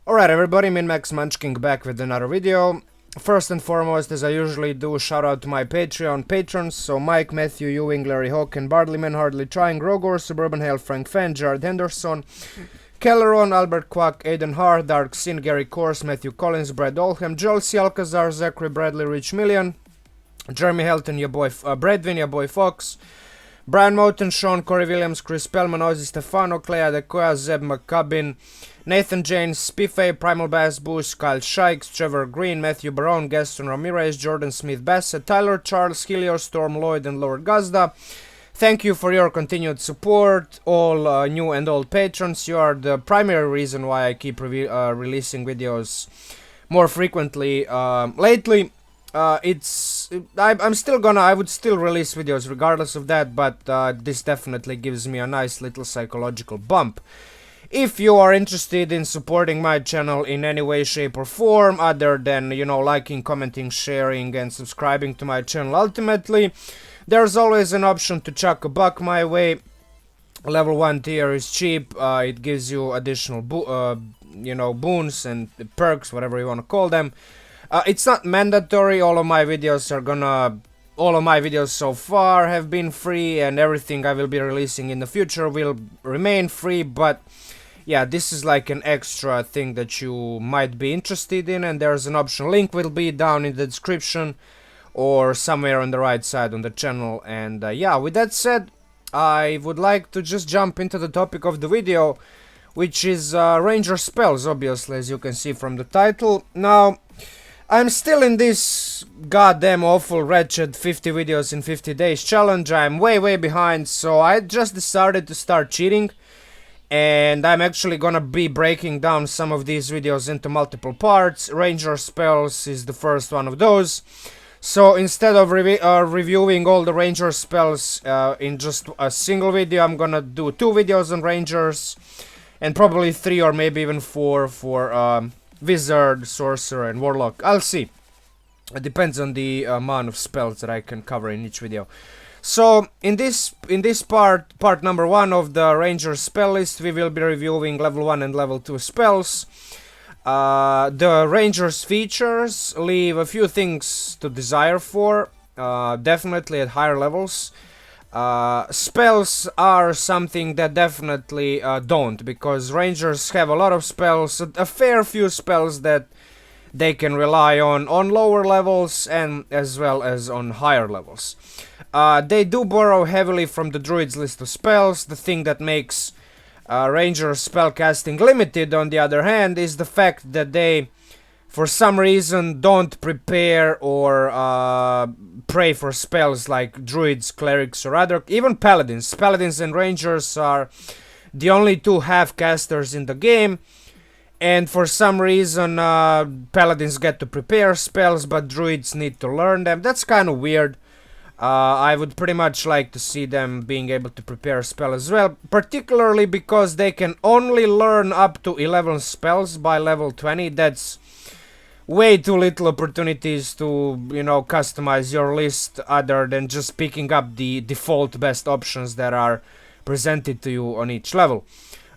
Alright everybody, MinMax Munchkin back with another video. First and foremost, as I usually do, shout out to my Patreon patrons, so Mike, Matthew, Ewing, Larry Hocken, BardlyManHardlyTrying, Rogor, SuburbanHell, Frank Fan, Jared Henderson, Kaleron, Albert Kwak, Aidan Harth, Darth Xín, Gary Course, Matthew Collins, Brad Oldham, Joel C Alcazar, Zachary Bradley, Rich Million, Jeremy Helton, your boy Bredwin, your boy Fox, Bryan Moten, Sean, Cory Williams, Chris Pell, Mannozzi Stefano, Adekoya, Zeb McCubbin, Nathan James, Spiffy, PrimalBassBoost, Shykes, Trevor Green, Matthew Barone, Gaston, Ramirez, Jordan Smith-Basset, Tyler, Charles, Heliostorm, Lloyd, and Lord Gazda. Thank you for your continued support, all new and old patrons. You are the primary reason why I keep releasing videos more frequently. Lately, I would still release videos regardless of that, but this definitely gives me a nice little psychological bump. If you are interested in supporting my channel in any way, shape or form, other than, you know, liking, commenting, sharing and subscribing to my channel ultimately, there's always an option to chuck a buck my way. Level 1 tier is cheap, it gives you additional boons and perks, whatever you want to call them. It's not mandatory. All of my videos so far have been free, and everything I will be releasing in the future will remain free, but yeah, this is like an extra thing that you might be interested in, and there's an option. Link will be down in the description or somewhere on the right side on the channel. And yeah, with that said, I would like to just jump into the topic of the video, which is ranger spells, obviously, as you can see from the title. Now, I'm still in this goddamn awful wretched 50 videos in 50 days challenge. I'm way behind, so I just decided to start cheating. And I'm actually gonna be breaking down some of these videos into multiple parts. Ranger spells is the first one of those. So instead of reviewing all the ranger spells in just a single video, I'm gonna do 2 videos on rangers, and probably 3 or maybe even 4 for wizard, sorcerer and warlock. I'll see. It depends on the amount of spells that I can cover in each video. So in this part number 1 of the ranger spell list, we will be reviewing level 1 and level 2 spells. The ranger's features leave a few things to desire for, definitely at higher levels. Spells are something that definitely don't, because rangers have a lot of spells, a fair few spells that they can rely on lower levels and as well as on higher levels. They do borrow heavily from the druid's list of spells. The thing that makes ranger spellcasting limited, on the other hand, is the fact that they, for some reason, don't prepare or pray for spells like druids, clerics, or other, even paladins. Paladins and rangers are the only 2 half casters in the game, and for some reason paladins get to prepare spells, but druids need to learn them. That's kind of weird. I would pretty much like to see them being able to prepare a spell as well, particularly because they can only learn up to 11 spells by level 20. That's way too little opportunities to, you know, customize your list other than just picking up the default best options that are presented to you on each level.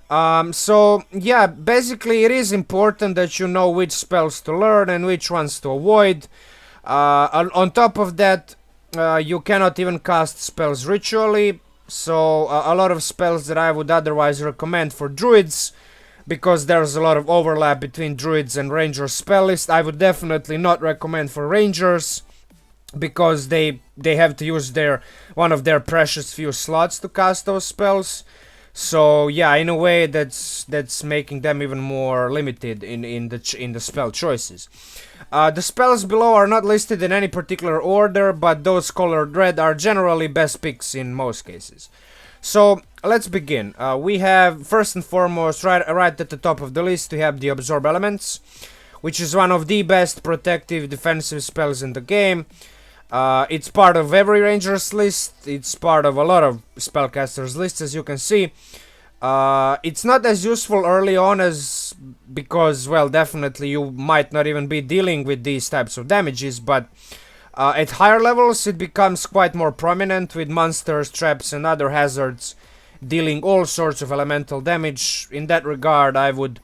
So yeah, basically it is important that you know which spells to learn and which ones to avoid. On top of that, you cannot even cast spells ritually, so a lot of spells that I would otherwise recommend for druids, because there's a lot of overlap between druids and ranger spell list, I would definitely not recommend for rangers, because they have to use one of their precious few slots to cast those spells. So yeah, in a way that's making them even more limited in the spell choices. The spells below are not listed in any particular order, but those colored red are generally best picks in most cases. So let's begin. We have, first and foremost, right at the top of the list, we have the Absorb Elements, which is one of the best protective defensive spells in the game. It's part of every ranger's list, it's part of a lot of spellcasters' lists, as you can see. It's not as useful early on because, well, definitely you might not even be dealing with these types of damages, but at higher levels it becomes quite more prominent, with monsters, traps and other hazards dealing all sorts of elemental damage. In that regard, I would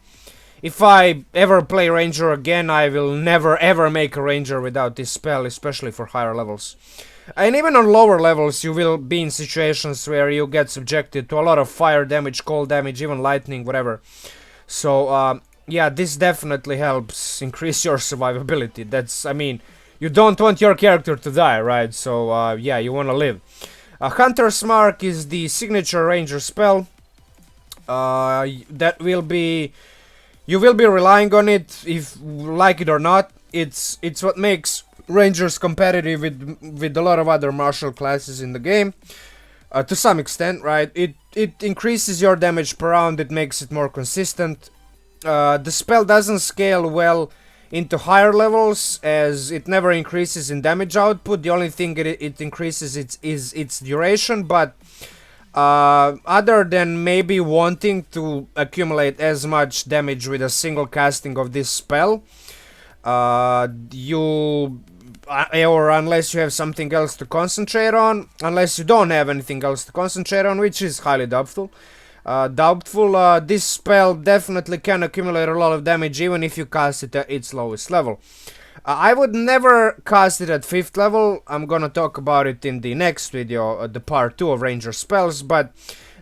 if I ever play Ranger again, I will never ever make a Ranger without this spell, especially for higher levels. And even on lower levels, you will be in situations where you get subjected to a lot of fire damage, cold damage, even lightning, whatever. So, yeah, this definitely helps increase your survivability. That's, I mean, you don't want your character to die, right? So, yeah, you want to live. Hunter's Mark is the signature Ranger spell. That will be... You will be relying on it, if like it or not. It's what makes Rangers competitive with a lot of other martial classes in the game. To some extent, right? It increases your damage per round, it makes it more consistent. The spell doesn't scale well into higher levels, as it never increases in damage output. The only thing it increases is its duration, but other than maybe wanting to accumulate as much damage with a single casting of this spell, or unless you have something else to concentrate on, unless you don't have anything else to concentrate on, which is highly doubtful. This spell definitely can accumulate a lot of damage even if you cast it at its lowest level. I would never cast it at 5th level. I'm gonna talk about it in the next video, the part 2 of Ranger spells, but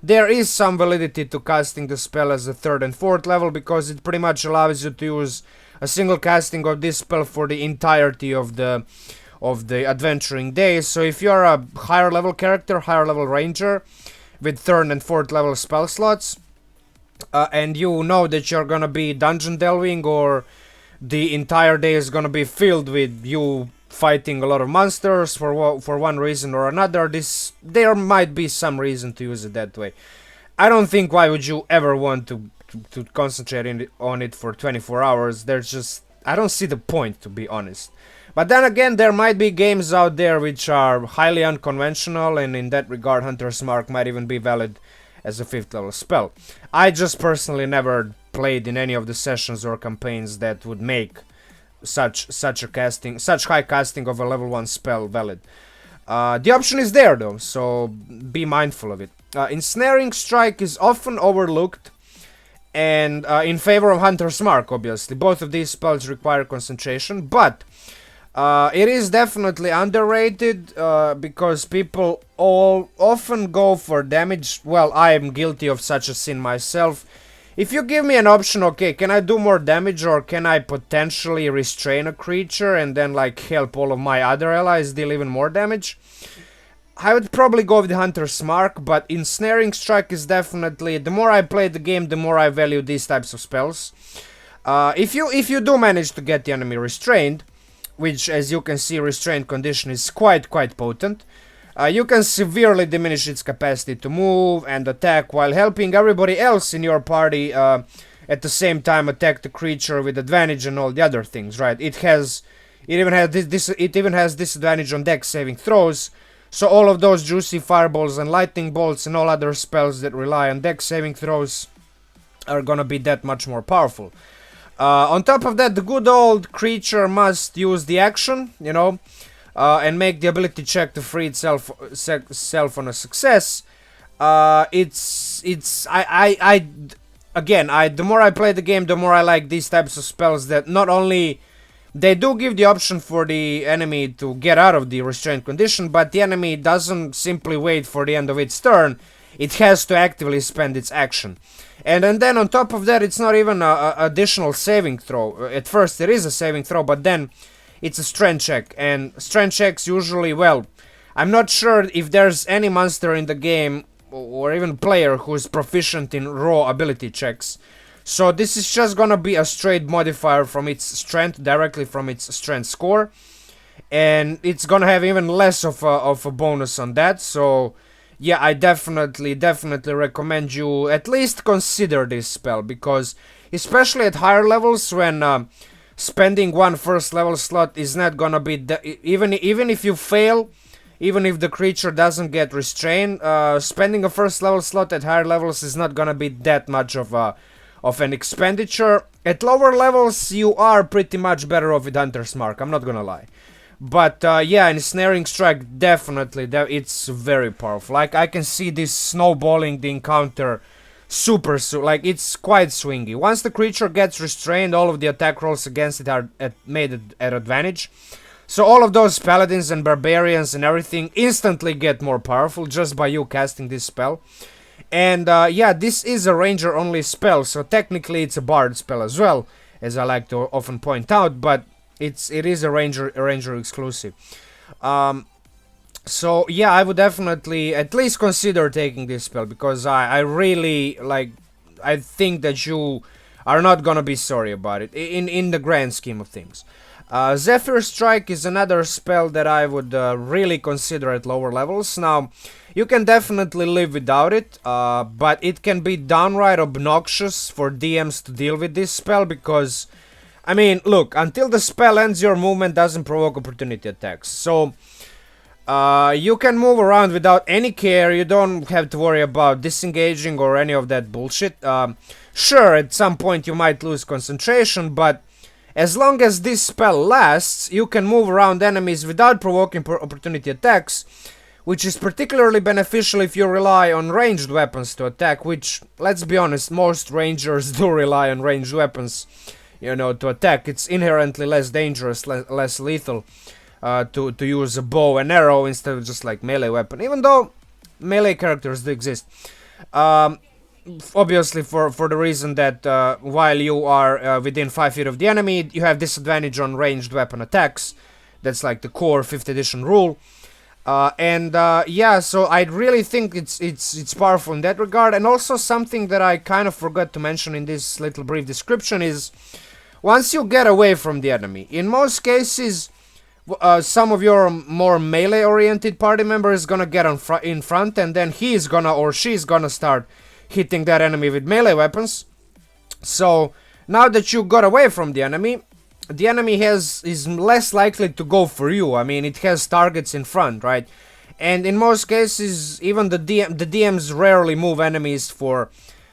there is some validity to casting the spell as a 3rd and 4th level, because it pretty much allows you to use a single casting of this spell for the entirety of the adventuring day. So if you're a higher level character, higher level Ranger, with 3rd and 4th level spell slots, and you know that you're gonna be dungeon delving, or the entire day is gonna be filled with you fighting a lot of monsters for one reason or another, there might be some reason to use it that way. I don't think why would you ever want to concentrate on it for 24 hours. I don't see the point, to be honest. But then again, there might be games out there which are highly unconventional, and in that regard, Hunter's Mark might even be valid as a 5th level spell. I just personally never played in any of the sessions or campaigns that would make such high casting of a level 1 spell valid. The option is there though, so be mindful of it. Ensnaring Strike is often overlooked, and in favor of Hunter's Mark, obviously. Both of these spells require concentration, but it is definitely underrated, because people often go for damage. Well, I am guilty of such a sin myself. If you give me an option, okay, can I do more damage, or can I potentially restrain a creature and then like help all of my other allies deal even more damage, I would probably go with the Hunter's Mark. But Ensnaring Strike is definitely, the more I play the game, the more I value these types of spells. If you do manage to get the enemy restrained, which, as you can see, restrained condition is quite potent, you can severely diminish its capacity to move and attack, while helping everybody else in your party at the same time attack the creature with advantage and all the other things, right? It even has disadvantage on dex saving throws, so all of those juicy fireballs and lightning bolts and all other spells that rely on dex saving throws are gonna be that much more powerful. On top of that, the good old creature must use the action, you know, and make the ability check to free itself on a success. The more I play the game, the more I like these types of spells that not only they do give the option for the enemy to get out of the restrained condition, but the enemy doesn't simply wait for the end of its turn. It has to actively spend its action. And then on top of that, it's not even an additional saving throw. At first it is a saving throw, but then it's a strength check. And strength checks usually, well, I'm not sure if there's any monster in the game or even player who's proficient in raw ability checks. So this is just gonna be a straight modifier from its strength, directly from its strength score. And it's gonna have even less of a bonus on that, so yeah, I definitely recommend you at least consider this spell, because especially at higher levels, when spending one 1st level slot is not gonna be even if you fail, even if the creature doesn't get restrained, spending a 1st level slot at higher levels is not gonna be that much of an expenditure. At lower levels, you are pretty much better off with Hunter's Mark, I'm not gonna lie. But yeah, Ensnaring Strike, definitely, it's very powerful. Like, I can see this snowballing the encounter like it's quite swingy. Once the creature gets restrained, all of the attack rolls against it are made at advantage. So all of those paladins and barbarians and everything instantly get more powerful just by you casting this spell. And yeah, this is a ranger only spell, so technically it's a bard spell as well, as I like to often point out, but it is a ranger exclusive. So yeah, I would definitely at least consider taking this spell, because I really like, I think that you are not gonna be sorry about it in the grand scheme of things. Zephyr Strike is another spell that I would really consider at lower levels. Now, you can definitely live without it, but it can be downright obnoxious for DMs to deal with this spell, because, I mean, look, until the spell ends, your movement doesn't provoke opportunity attacks. So, you can move around without any care. You don't have to worry about disengaging or any of that bullshit. Sure, at some point you might lose concentration, but as long as this spell lasts, you can move around enemies without provoking opportunity attacks, which is particularly beneficial if you rely on ranged weapons to attack, which, let's be honest, most rangers do rely on ranged weapons, you know, to attack. It's inherently less dangerous, less lethal to use a bow and arrow instead of just like melee weapon, even though melee characters do exist. Obviously for the reason that while you are within 5 feet of the enemy, you have disadvantage on ranged weapon attacks. That's like the core 5th edition rule. Yeah, so I really think it's powerful in that regard. And also something that I kind of forgot to mention in this little brief description is, once you get away from the enemy, in most cases, some of your more melee oriented party member is gonna get in front, and then he is gonna or she's gonna start hitting that enemy with melee weapons. So now that you got away from the enemy is less likely to go for you. I mean, it has targets in front, right? And in most cases, even the DMs rarely move enemies for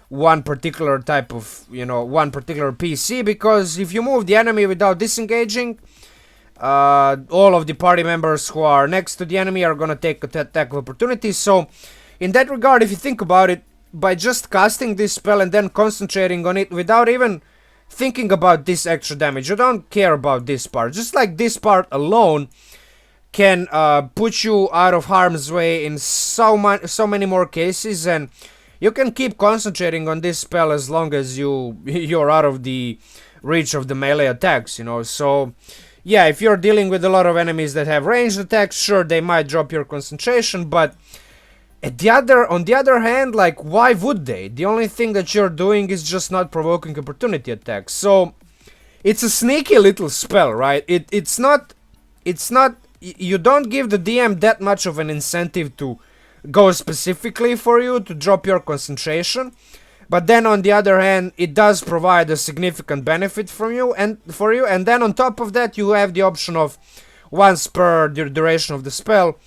one particular type of, you know, one particular PC, because if you move the enemy without disengaging, all of the party members who are next to the enemy are gonna take attack of opportunity. So in that regard, if you think about it, by just casting this spell and then concentrating on it without even thinking about this extra damage, you don't care about this part. Just like this part alone can put you out of harm's way in so many more cases, and you can keep concentrating on this spell as long as you're out of the reach of the melee attacks, you know. So yeah, if you're dealing with a lot of enemies that have ranged attacks, sure, they might drop your concentration, but on the other hand, like, why would they? The only thing that you're doing is just not provoking opportunity attacks. So it's a sneaky little spell, right? It's not, you don't give the DM that much of an incentive to go specifically for you to drop your concentration, but then on the other hand, it does provide a significant benefit for you, and then on top of that, you have the option of, once per the duration of the spell,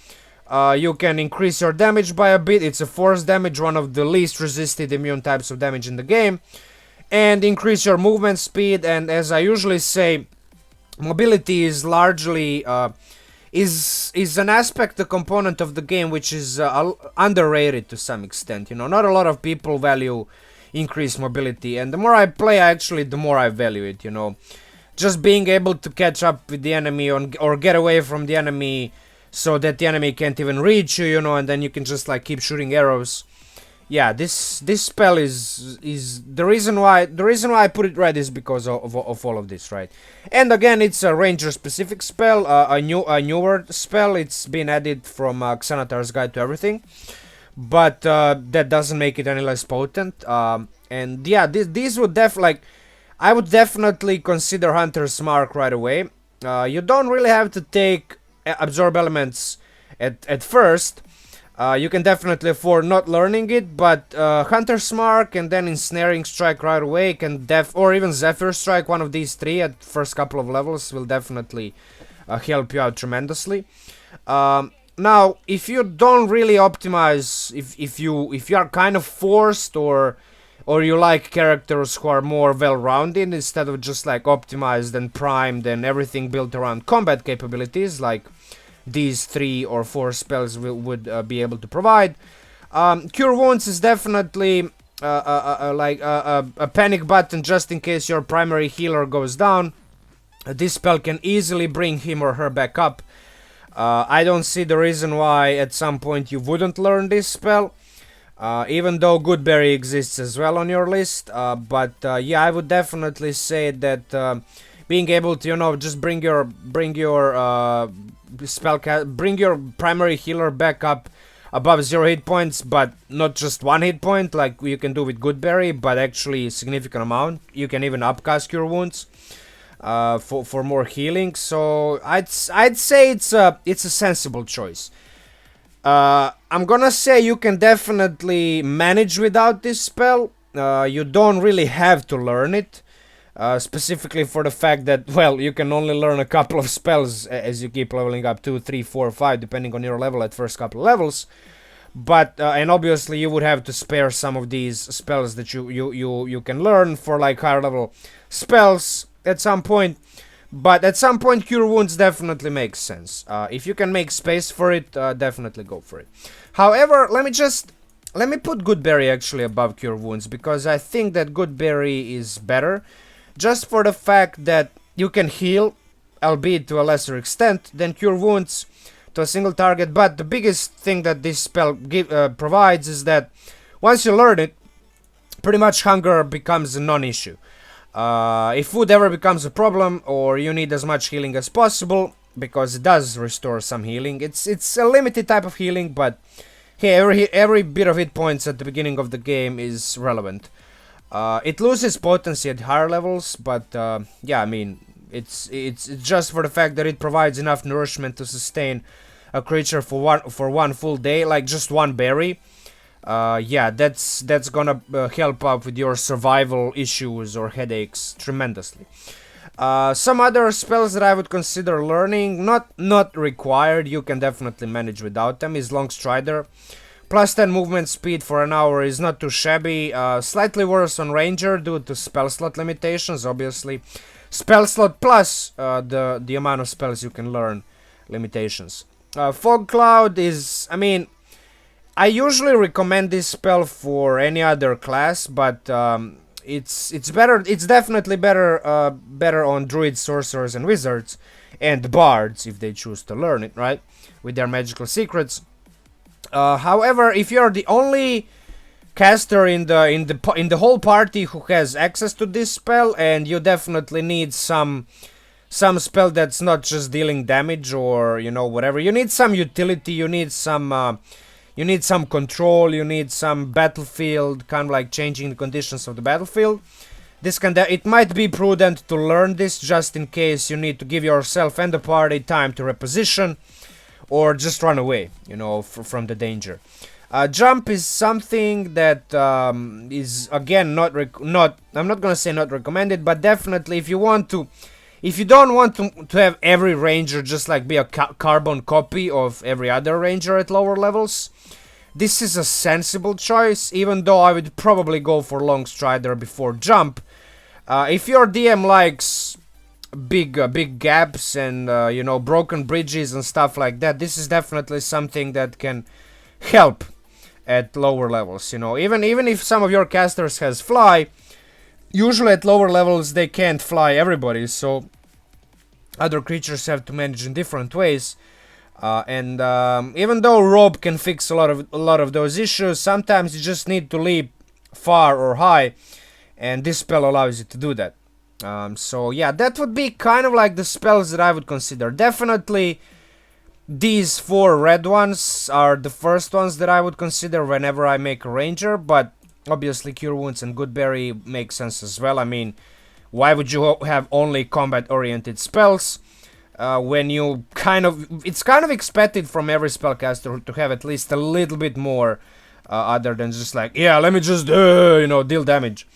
you can increase your damage by a bit. It's a force damage, one of the least resisted immune types of damage in the game, and increase your movement speed. And as I usually say, mobility is largely is an aspect, a component of the game which is underrated to some extent. You know, not a lot of people value increased mobility, and the more I play, the more I value it. You know, just being able to catch up with the enemy or get away from the enemy, so that the enemy can't even reach you, you know, and then you can just like keep shooting arrows. Yeah, this spell is the reason why I put it red is because of all of this, right? And again, it's a ranger specific spell, a newer spell. It's been added from Xanatar's Guide to Everything, but that doesn't make it any less potent. And yeah, these would I would definitely consider Hunter's Mark right away. You don't really have to take absorb elements at first. You can definitely afford not learning it, but Hunter's Mark and then Ensnaring Strike right away can or even Zephyr Strike, one of these three at first couple of levels will definitely help you out tremendously. Now, if you don't really optimize, if you are kind of forced, or you like characters who are more well-rounded instead of just like optimized and primed and everything built around combat capabilities, like these 3 or 4 spells would be able to provide. Cure Wounds is definitely a panic button just in case your primary healer goes down. This spell can easily bring him or her back up. I don't see the reason why at some point you wouldn't learn this spell. Even though Goodberry exists as well on your list. But yeah, I would definitely say that being able to, you know, just bring your primary healer back up above 0 hit points, but not just 1 hit point like you can do with Goodberry, but actually a significant amount. You can even upcast Cure Wounds for more healing. So I'd say it's a sensible choice. I'm gonna say you can definitely manage without this spell. You don't really have to learn it. Specifically for the fact that, well, you can only learn a couple of spells as you keep leveling up 2, 3, 4, 5, depending on your level at first couple of levels. But and obviously you would have to spare some of these spells that you can learn for like higher level spells at some point. But at some point Cure Wounds definitely makes sense. If you can make space for it, definitely go for it. However, let me put Goodberry actually above Cure Wounds, because I think that Goodberry is better. Just for the fact that you can heal, albeit to a lesser extent, than Cure Wounds to a single target. But the biggest thing that this spell provides is that once you learn it, pretty much hunger becomes a non-issue. If food ever becomes a problem, or you need as much healing as possible, because it does restore some healing, it's a limited type of healing, but hey, every bit of hit points at the beginning of the game is relevant. It loses potency at higher levels, but yeah, I mean, it's just for the fact that it provides enough nourishment to sustain a creature for one full day, like just one berry. Yeah, that's gonna help out with your survival issues or headaches tremendously. Some other spells that I would consider learning, not required, you can definitely manage without them, is Long Strider. Plus 10 movement speed for an hour is not too shabby. Slightly worse on Ranger due to spell slot limitations, obviously. Spell slot plus the amount of spells you can learn limitations. Fog Cloud is, I mean, I usually recommend this spell for any other class, but it's better. It's definitely better better on druids, sorcerers, and wizards, and bards if they choose to learn it, right, with their magical secrets. However, if you're the only caster in the whole party who has access to this spell, and you definitely need some spell that's not just dealing damage or, you know, whatever, you need some utility, you need some control, you need some battlefield, kind of like changing the conditions of the battlefield. It might be prudent to learn this just in case you need to give yourself and the party time to reposition, or just run away, you know, from the danger. Jump is something that is, again, I'm not gonna say not recommended, but definitely if you don't want to have every ranger just like be a carbon copy of every other ranger at lower levels, this is a sensible choice, even though I would probably go for Long Strider before Jump. If your DM likes big gaps and you know, broken bridges and stuff like that, this is definitely something that can help at lower levels. You know, even if some of your casters has fly, usually at lower levels they can't fly everybody, so other creatures have to manage in different ways. And even though rope can fix a lot of those issues, sometimes you just need to leap far or high, and this spell allows you to do that. So yeah, that would be kind of like the spells that I would consider. Definitely these 4 red ones are the first ones that I would consider whenever I make a ranger, but obviously Cure Wounds and Goodberry make sense as well. I mean, why would you have only combat oriented spells when you it's kind of expected from every spellcaster to have at least a little bit more other than just like, yeah, let me just you know, deal damage.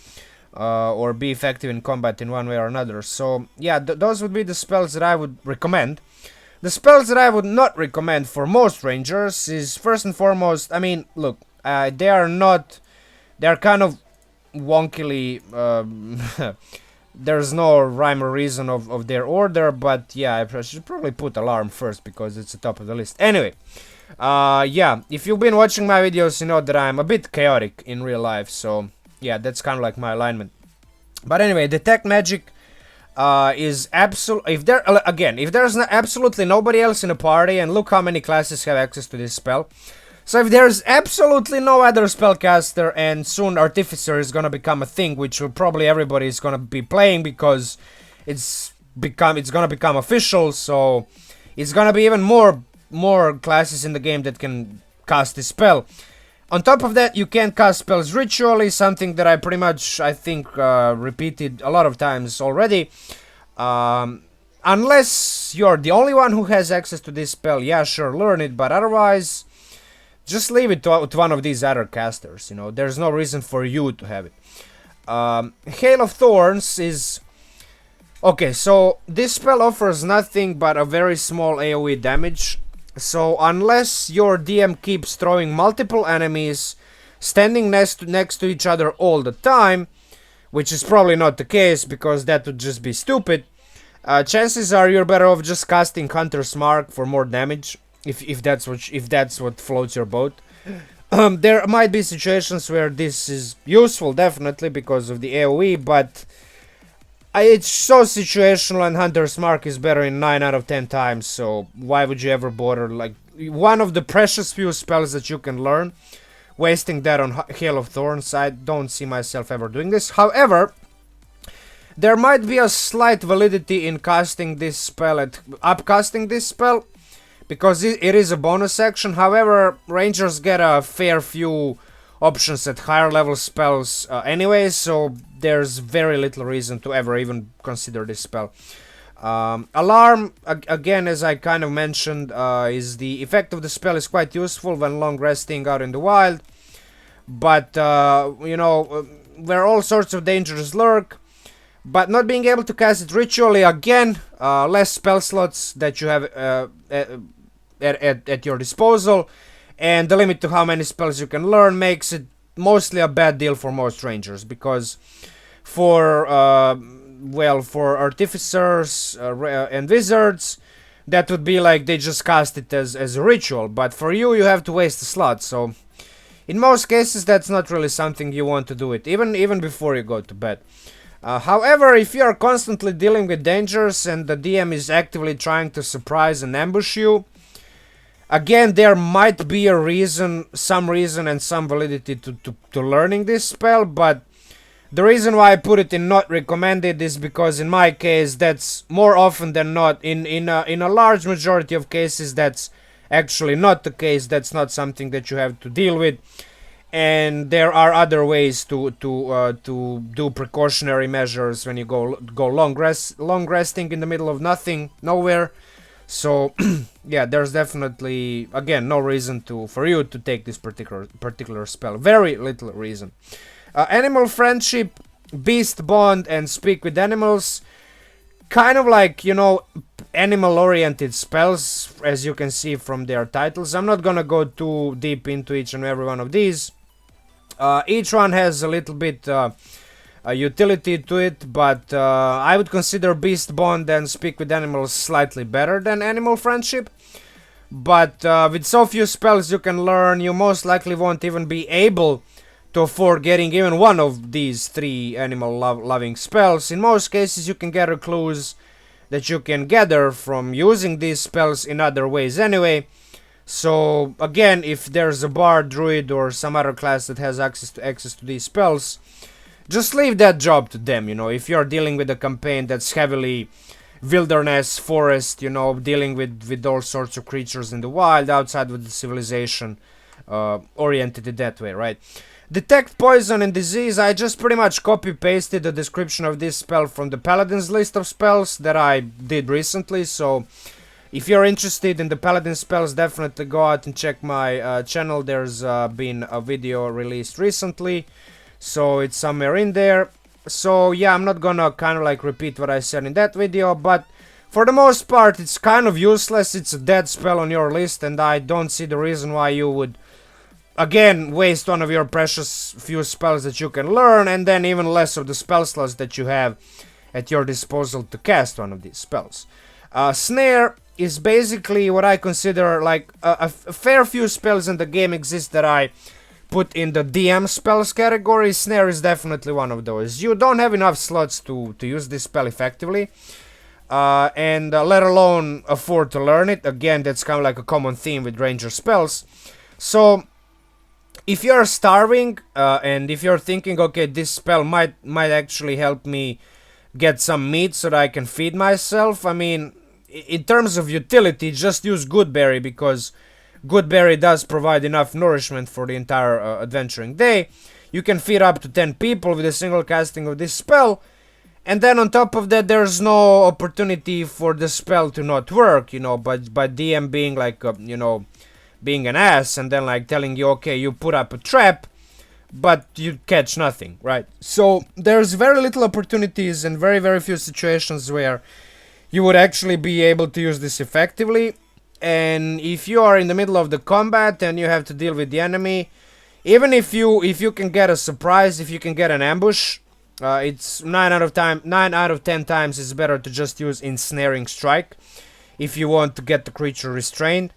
Or be effective in combat in one way or another. So yeah, those would be the spells that I would recommend. The spells that I would not recommend for most rangers is, first and foremost, I mean, look, they're kind of wonkily, there's no rhyme or reason of their order, but yeah, I should probably put Alarm first because it's the top of the list. Anyway, Yeah, if you've been watching my videos, you know that I'm a bit chaotic in real life, so yeah, that's kind of like my alignment. But anyway, detect magic is absolute. If there again, if there's absolutely nobody else in a party, and look how many classes have access to this spell. So if there's absolutely no other spellcaster, and soon Artificer is gonna become a thing, which will probably everybody is gonna be playing because it's gonna become official. So it's gonna be even more classes in the game that can cast this spell. On top of that, you can cast spells ritually, something that I pretty much, I think, repeated a lot of times already. Unless you're the only one who has access to this spell, yeah, sure, learn it, but otherwise, just leave it to one of these other casters, you know, there's no reason for you to have it. Hail of Thorns is... Okay, so this spell offers nothing but a very small AoE damage. So unless your DM keeps throwing multiple enemies standing next to each other all the time, which is probably not the case because that would just be stupid, chances are you're better off just casting Hunter's Mark for more damage, if that's what floats your boat. There might be situations where this is useful, definitely, because of the AoE, but it's so situational, and Hunter's Mark is better in 9 out of 10 times, so why would you ever bother? Like, one of the precious few spells that you can learn, wasting that on Hail of Thorns, I don't see myself ever doing this. However, there might be a slight validity in casting this spell, upcasting this spell, because it is a bonus action. However, Rangers get a fair few options at higher level spells anyway, so there's very little reason to ever even consider this spell. Alarm, again, as I kind of mentioned, is the effect of the spell is quite useful when long resting out in the wild, but you know, where all sorts of dangers lurk. But not being able to cast it ritually, again, less spell slots that you have at your disposal, and the limit to how many spells you can learn makes it mostly a bad deal for most Rangers, because for for Artificers and Wizards, that would be like they just cast it as a ritual, but for you have to waste a slot, so in most cases that's not really something you want to do it, even before you go to bed. However, if you are constantly dealing with dangers and the DM is actively trying to surprise and ambush you, again, there might be a reason, some reason and some validity to learning this spell, but the reason why I put it in not recommended is because in my case, that's more often than not, in a large majority of cases, that's actually not the case. That's not something that you have to deal with, and there are other ways to do precautionary measures when you go long resting in the middle of nowhere. So yeah, there's definitely, again, no reason for you to take this particular spell. Very little reason. Animal Friendship, Beast Bond, and Speak with Animals, kind of like, you know, animal-oriented spells, as you can see from their titles. I'm not gonna go too deep into each and every one of these. Each one has a little bit a utility to it, but I would consider Beast Bond and Speak with Animals slightly better than Animal Friendship. But with so few spells you can learn, you most likely won't even be able to afford getting even one of these 3 animal-loving spells. In most cases, you can gather clues that you can gather from using these spells in other ways anyway. So, again, if there's a bard, druid, or some other class that has access to these spells, just leave that job to them, you know. If you're dealing with a campaign that's heavily wilderness, forest, you know, dealing with all sorts of creatures in the wild, outside with the civilization, oriented in that way, right? Detect Poison and Disease, I just pretty much copy-pasted the description of this spell from the Paladin's list of spells that I did recently, so if you're interested in the Paladin spells, definitely go out and check my channel. There's been a video released recently, so it's somewhere in there. So yeah, I'm not gonna kind of like repeat what I said in that video, but for the most part it's kind of useless. It's a dead spell on your list, and I don't see the reason why you would, again, waste one of your precious few spells that you can learn, and then even less of the spell slots that you have at your disposal to cast one of these spells. Snare, is basically what I consider like a fair few spells in the game exist that I put in the DM spells category. Snare is definitely one of those. You don't have enough slots to use this spell effectively, and let alone afford to learn it. Again, that's kind of like a common theme with ranger spells. So if you're starving and if you're thinking, okay, this spell might actually help me get some meat so that I can feed myself, I mean, in terms of utility, just use Goodberry, because Goodberry does provide enough nourishment for the entire adventuring day. You can feed up to 10 people with a single casting of this spell, and then on top of that, there's no opportunity for the spell to not work, you know, but by DM being like, you know, being an ass, and then like telling you, okay, you put up a trap, but you catch nothing, right? So there's very little opportunities and very, very few situations where you would actually be able to use this effectively. And if you are in the middle of the combat and you have to deal with the enemy, even if you can get a surprise, if you can get an ambush, it's 9 out of 10 times it's better to just use Ensnaring Strike if you want to get the creature restrained,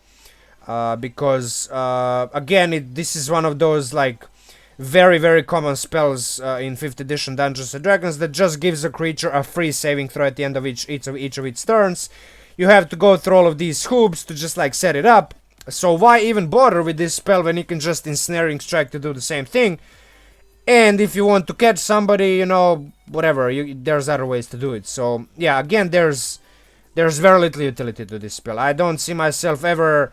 because again, this is one of those like very, very common spells in 5th edition Dungeons and Dragons that just gives a creature a free saving throw at the end of each of its turns. You have to go through all of these hoops to just like set it up. So why even bother with this spell when you can just Ensnaring Strike to do the same thing? And if you want to catch somebody, you know, whatever, there's other ways to do it. So yeah, again, there's very little utility to this spell. I don't see myself ever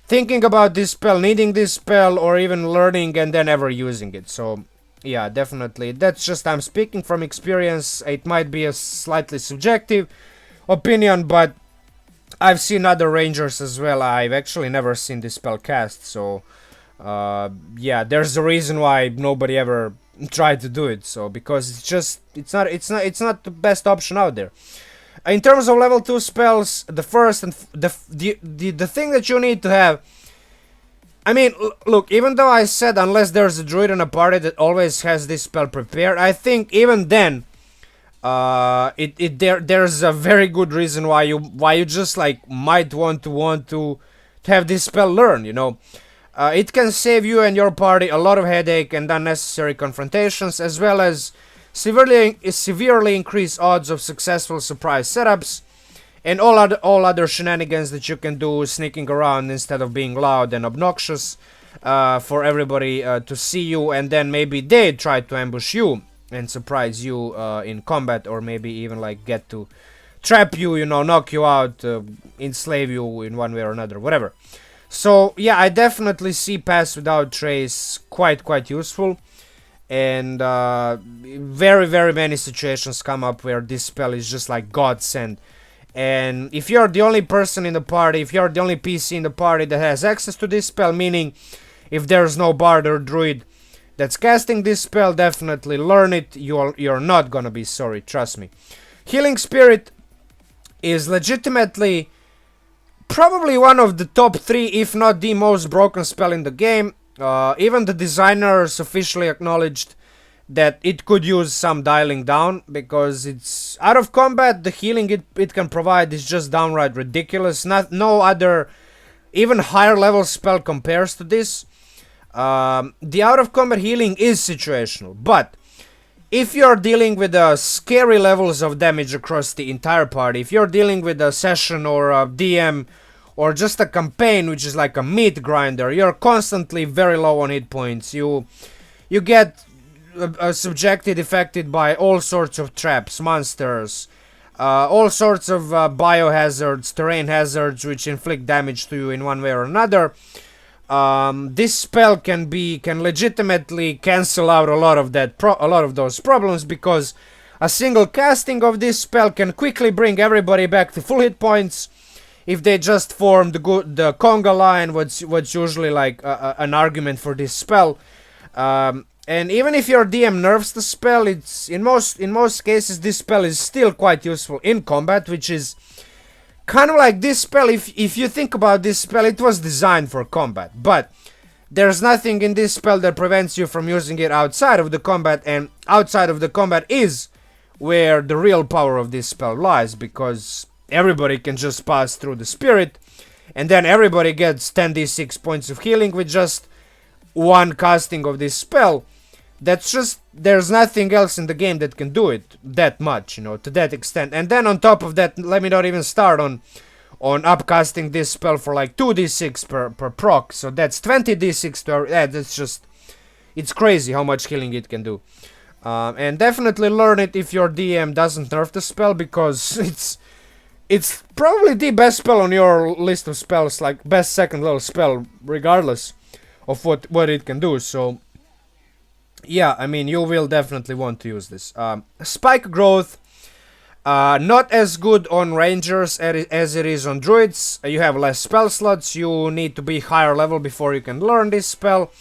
thinking about this spell, needing this spell, or even learning and then ever using it. So yeah, definitely, that's just, I'm speaking from experience. It might be a slightly subjective opinion, but I've seen other rangers as well. I've actually never seen this spell cast, so yeah, there's a reason why nobody ever tried to do it. So because it's not the best option out there. In terms of level 2 spells, the first and the thing that you need to have, I mean, look, even though I said unless there's a druid in a party that always has this spell prepared, I think even then there's a very good reason why you just like might want to have this spell learned, you know. It can save you and your party a lot of headache and unnecessary confrontations, as well as severely increase odds of successful surprise setups and all other shenanigans that you can do sneaking around instead of being loud and obnoxious for everybody to see you, and then maybe they try to ambush you and surprise you in combat, or maybe even like get to trap you, you know, knock you out, enslave you in one way or another, whatever. So yeah, I definitely see Pass Without Trace quite useful, and very, very many situations come up where this spell is just like godsend. And if you're the only person in the party, if you're the only PC in the party that has access to this spell, meaning if there's no bard or druid that's casting this spell, definitely learn it. You're not gonna be sorry, trust me. Healing Spirit is legitimately probably one of the top 3, if not the most broken spell in the game. Even the designers officially acknowledged that it could use some dialing down, because it's out of combat, the healing it can provide is just downright ridiculous. No other even higher level spell compares to this. The out of combat healing is situational, but if you're dealing with scary levels of damage across the entire party, if you're dealing with a session or a DM or just a campaign which is like a meat grinder, you're constantly very low on hit points. You get subjected, affected by all sorts of traps, monsters, all sorts of biohazards, terrain hazards which inflict damage to you in one way or another. This spell can legitimately cancel out a lot of those problems, because a single casting of this spell can quickly bring everybody back to full hit points if they just form the conga line, what's usually like an argument for this spell. And even if your DM nerfs the spell, it's in most cases this spell is still quite useful in combat, which is kind of like this spell. If you think about this spell, it was designed for combat, but there's nothing in this spell that prevents you from using it outside of the combat, and outside of the combat is where the real power of this spell lies, because everybody can just pass through the spirit, and then everybody gets 10d6 points of healing with just one casting of this spell. That's just, there's nothing else in the game that can do it that much, you know, to that extent. And then on top of that, let me not even start on upcasting this spell for like 2d6 per proc, so that's 20d6 to, that's just, it's crazy how much healing it can do. And definitely learn it if your DM doesn't nerf the spell, because it's probably the best spell on your list of spells, like best second level spell, regardless of what it can do. So yeah, I mean, you will definitely want to use this. Spike growth, not as good on rangers as it is on druids. You have less spell slots, you need to be higher level before you can learn this spell.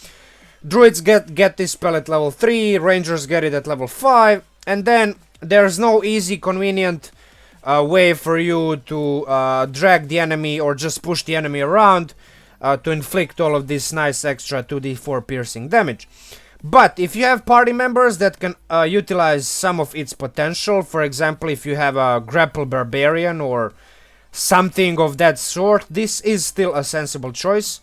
Druids get this spell at level 3, rangers get it at level 5, and then there's no easy, convenient way for you to drag the enemy or just push the enemy around to inflict all of this nice extra 2d4 piercing damage. But if you have party members that can utilize some of its potential, for example, if you have a grapple barbarian or something of that sort, this is still a sensible choice.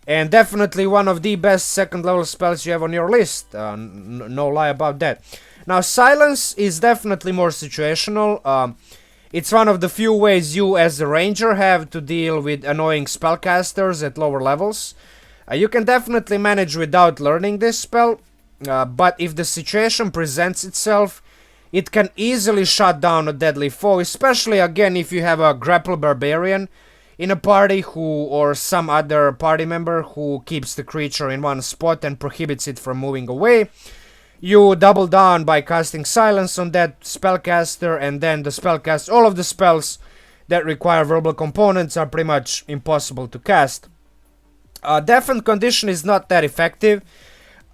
And definitely one of the best second level spells you have on your list, no lie about that. Now, silence is definitely more situational. It's one of the few ways you as a ranger have to deal with annoying spellcasters at lower levels. You can definitely manage without learning this spell, but if the situation presents itself, it can easily shut down a deadly foe, especially again if you have a grapple barbarian in a party or some other party member who keeps the creature in one spot and prohibits it from moving away. You double down by casting silence on that spellcaster, and then the spellcast, all of the spells that require verbal components are pretty much impossible to cast. Deafened condition is not that effective.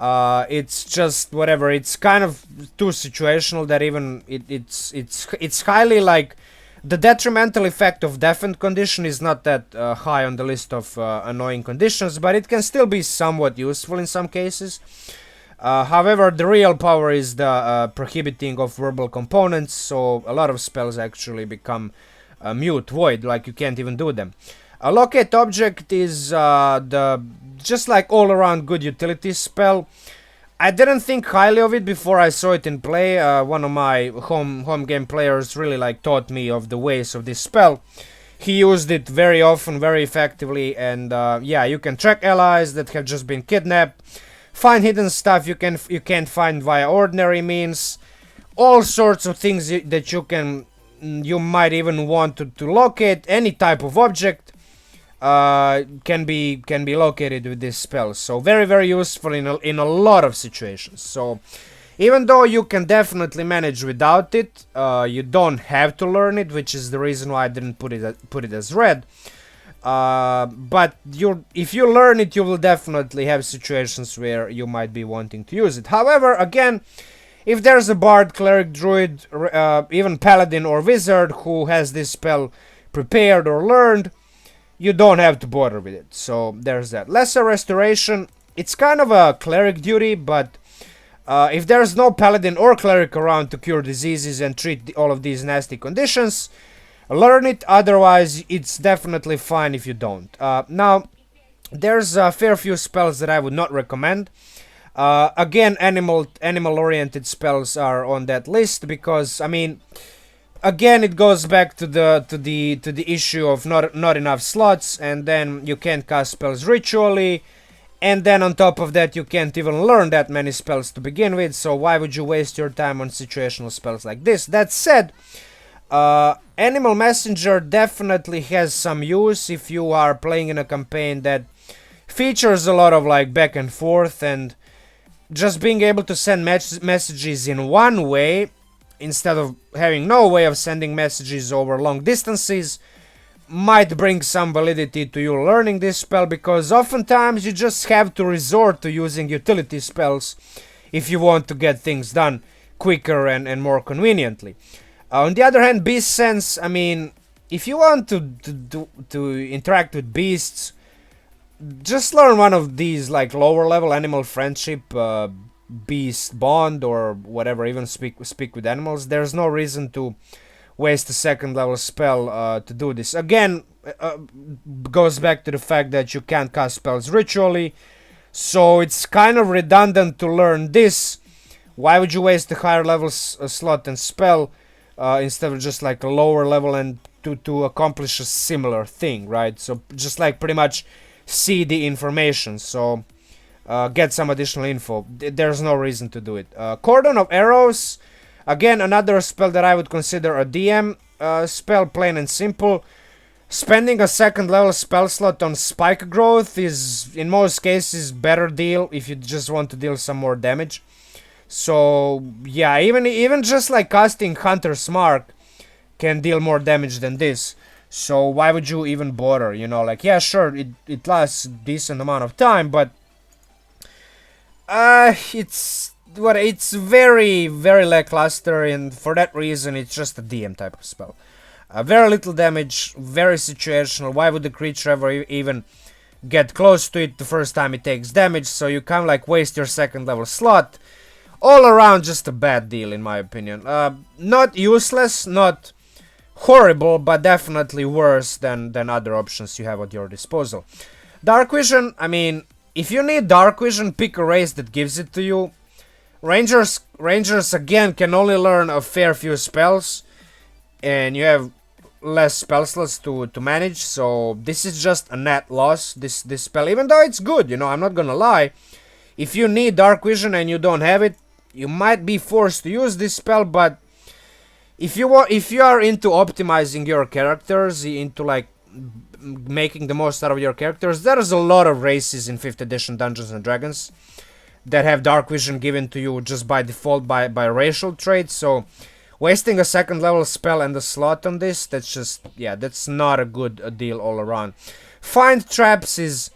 It's just whatever. It's kind of too situational that even it's highly like the detrimental effect of deafened condition is not that high on the list of annoying conditions, but it can still be somewhat useful in some cases. However, the real power is the prohibiting of verbal components, so a lot of spells actually become mute, void, like you can't even do them. A locate object is just like all around good utility spell. I didn't think highly of it before I saw it in play. One of my home game players really like taught me of the ways of this spell. He used it very often, very effectively, and yeah, you can track allies that have just been kidnapped, find hidden stuff you can't find via ordinary means, all sorts of things that you might even want to locate. Any type of object can be located with this spell, so very, very useful in a lot of situations. So even though you can definitely manage without it, you don't have to learn it, which is the reason why I didn't put it as red. But if you learn it, you will definitely have situations where you might be wanting to use it. However, again, if there's a bard, cleric, druid, even paladin or wizard who has this spell prepared or learned, you don't have to bother with it. So there's that. Lesser restoration, it's kind of a cleric duty, but if there's no paladin or cleric around to cure diseases and treat all of these nasty conditions, learn it. Otherwise, it's definitely fine if you don't. Now, there's a fair few spells that I would not recommend. Again, animal-oriented spells are on that list because, I mean, again, it goes back to the issue of not enough slots, and then you can't cast spells ritually, and then on top of that, you can't even learn that many spells to begin with. So why would you waste your time on situational spells like this? That said, Animal Messenger definitely has some use if you are playing in a campaign that features a lot of like back and forth, and just being able to send messages in one way instead of having no way of sending messages over long distances might bring some validity to you learning this spell, because oftentimes you just have to resort to using utility spells if you want to get things done quicker and more conveniently. On the other hand, Beast Sense, I mean, if you want to interact with beasts, just learn one of these like lower level animal friendship, beast bond or whatever, even speak with animals. There's no reason to waste a second level spell to do this. Again, goes back to the fact that you can't cast spells ritually, so it's kind of redundant to learn this. Why would you waste a higher level slot and spell instead of just like a lower level and to accomplish a similar thing, right? So just like pretty much see the information, so get some additional info. There's no reason to do it. Cordon of Arrows, again another spell that I would consider a DM spell, plain and simple. Spending a second level spell slot on spike growth is in most cases better deal if you just want to deal some more damage. So yeah, even just like casting Hunter's Mark can deal more damage than this. So why would you even bother, you know? Like, yeah, sure, it lasts a decent amount of time, but it's very, very lackluster, and for that reason it's just a DM type of spell. Very little damage, very situational. Why would the creature ever even get close to it the first time it takes damage? So you kind of like waste your second level slot. All around just a bad deal in my opinion. Not useless, not horrible, but definitely worse than other options you have at your disposal. Dark Vision, I mean, if you need Dark Vision, pick a race that gives it to you. Rangers again can only learn a fair few spells, and you have less spell slots to manage, so this is just a net loss, this spell, even though it's good, you know, I'm not gonna lie. If you need Dark Vision and you don't have it, you might be forced to use this spell, but if you are into optimizing your characters, into like making the most out of your characters, there's a lot of races in 5th edition Dungeons and Dragons that have Dark Vision given to you just by default by racial traits, so wasting a second level spell and a slot on this, that's just, yeah, that's not a good deal all around. Find Traps is,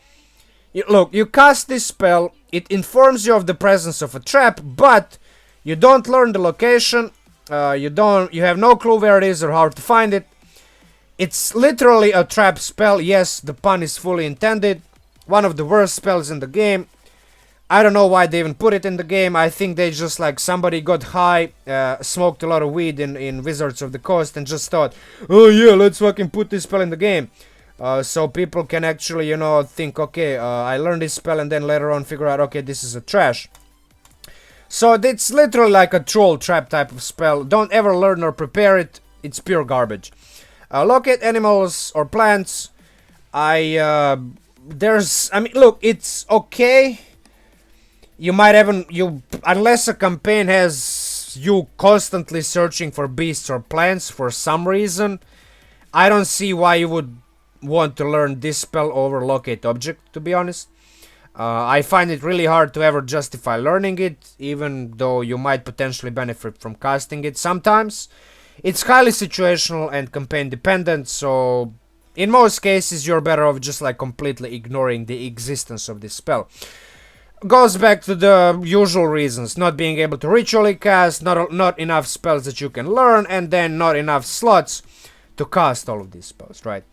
look, you cast this spell, it informs you of the presence of a trap, but you don't learn the location, you have no clue where it is or how to find it. It's literally a trap spell. Yes, the pun is fully intended. One of the worst spells in the game. I don't know why they even put it in the game. I think they just like somebody got high, smoked a lot of weed in Wizards of the Coast and just thought, oh yeah, let's fucking put this spell in the game. So people can actually, you know, think, okay, I learned this spell and then later on figure out, okay, this is a trash. So it's literally like a troll trap type of spell. Don't ever learn or prepare it. It's pure garbage. Locate animals or plants. I mean, look, it's okay. You might even, unless a campaign has you constantly searching for beasts or plants for some reason, I don't see why you would want to learn this spell over locate object, to be honest. I find it really hard to ever justify learning it, even though you might potentially benefit from casting it sometimes. It's highly situational and campaign dependent, so in most cases you're better off just like completely ignoring the existence of this spell. Goes back to the usual reasons: not being able to ritually cast, not enough spells that you can learn, and then not enough slots to cast all of these spells, right?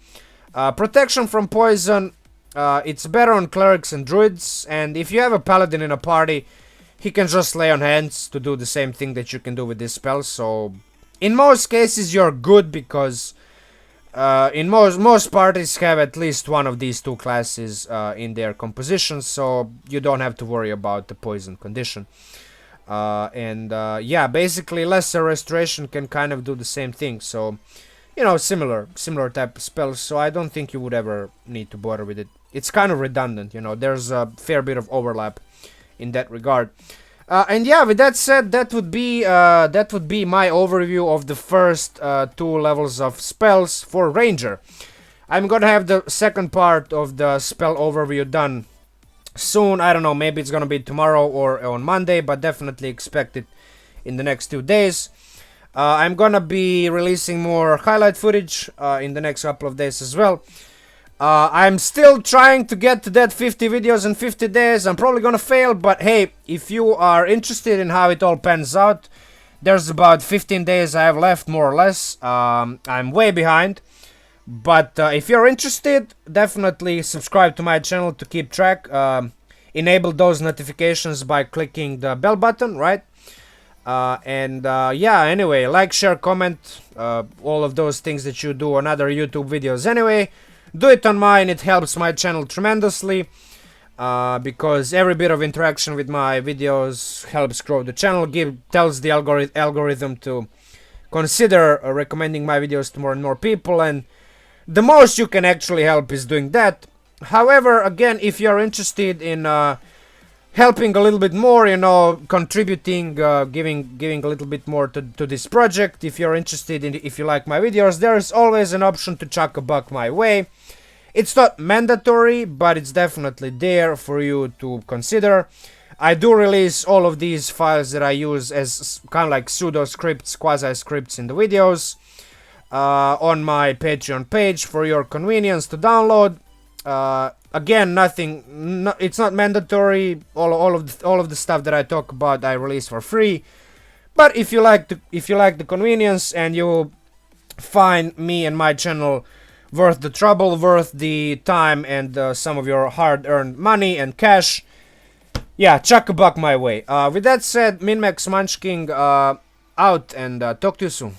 Protection from poison, it's better on clerics and druids, and if you have a paladin in a party, he can just lay on hands to do the same thing that you can do with this spell, so in most cases you're good, because in most parties have at least one of these two classes in their composition, so you don't have to worry about the poison condition. Yeah, basically lesser restoration can kind of do the same thing, so you know, similar type of spells, so I don't think you would ever need to bother with it. It's kind of redundant, you know, there's a fair bit of overlap in that regard. And yeah, with that said, that would be my overview of the first 2 levels of spells for Ranger. I'm gonna have the second part of the spell overview done soon. I don't know, maybe it's gonna be tomorrow or on Monday, but definitely expect it in the next 2 days. I'm gonna be releasing more highlight footage in the next couple of days as well. I'm still trying to get to that 50 videos in 50 days. I'm probably gonna fail, but hey, if you are interested in how it all pans out, there's about 15 days I have left, more or less. I'm way behind, but if you're interested, definitely subscribe to my channel to keep track. Enable those notifications by clicking the bell button, right? Yeah, anyway, like, share, comment, all of those things that you do on other YouTube videos anyway. Do it on mine, it helps my channel tremendously. Because every bit of interaction with my videos helps grow the channel, tells the algorithm to consider recommending my videos to more and more people, and the most you can actually help is doing that. However, again, if you're interested in helping a little bit more, you know, contributing, giving a little bit more to this project, if you're interested in, if you like my videos, there is always an option to chuck a buck my way. It's not mandatory, but it's definitely there for you to consider. I do release all of these files that I use as kind of like pseudo scripts, quasi scripts in the videos on my Patreon page for your convenience to download. Again, it's not mandatory. All of the stuff that I talk about I release for free. But if you like the convenience and you find me and my channel worth the trouble, worth the time, and some of your hard-earned money and cash, yeah, chuck a buck my way. With that said, MinMax Munchking out, and talk to you soon.